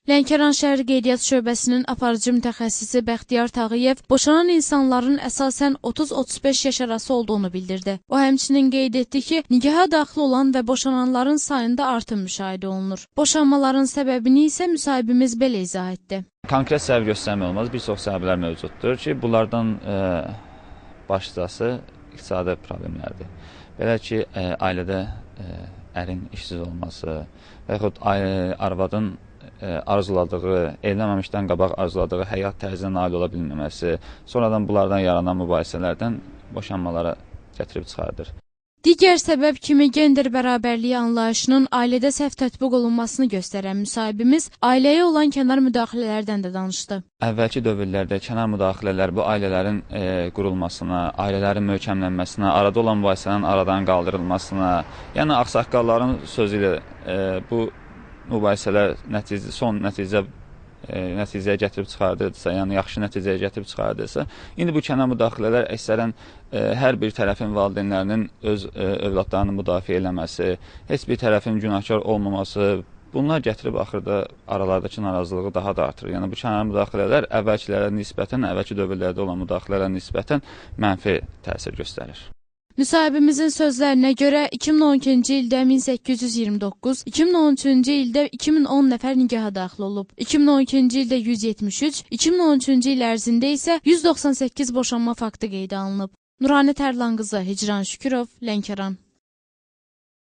Lənkəran şəhər qeydiyyat şöbəsinin aparıcı mütəxəssisi Bəxtiyar Tağıyev boşanan insanların əsasən 30-35 yaş arası olduğunu bildirdi. O həmçinin qeyd etdi ki, nikaha daxil olan və boşananların sayında artım müşahidə olunur. Boşanmaların səbəbini isə müsahibimiz belə izah etdi. Konkret səbəb göstərmək olmaz, bir çox səbəblər mövcuddur ki, bunlardan başlıcası iqtisadi problemlərdir. Belə ki, ailədə ərin işsiz olması və yaxud arvadın arzuladığı, evlənməmişdən qabaq arzuladığı həyat tərzinə nail ola bilməməsi, sonradan bunlardan yaranan mübahisələrdən boşanmalara gətirib çıxardır. Digər səbəb kimi gender bərabərliyi anlayışının ailədə səhv tətbiq olunmasını göstərən müsahibimiz ailəyə olan kənar müdaxilələrdən də danışdı. Əvvəlki dövrlərdə kənar müdaxilələr bu ailələrin qurulmasına, ailələrin möhkəmlənməsinə, arada olan mübahisələrin aradan qaldırılmasına, yəni ağsaqqalların sözü ilə bu mübahisələr son nəticəyə gətirib çıxardırsa, yəni yaxşı nəticəyə gətirib çıxardırsa, indi bu kənar müdaxilələr əksərən hər bir tərəfin valideynlərinin öz övladlarını müdafiə eləməsi, heç bir tərəfin günahkar olmaması, bunlar gətirib axırda aralardakı narazılığı daha da artırır. Yəni bu kənar müdaxilələr əvvəlkilərə nisbətən, əvvəlki dövrlərdə olan müdaxilələrə nisbətən mənfi təsir göstərir. Müsahibimizin sözlərinə görə 2012-ci ildə 1829, 2013-cü ildə 2010 nəfər nikaha daxil olub. 2012-ci ildə 173, 2013-cü il ərzində isə 198 boşanma faktı qeydə alınıb. Nuranə Tərlan qızı, Hicran Şükürov, Lənkəran.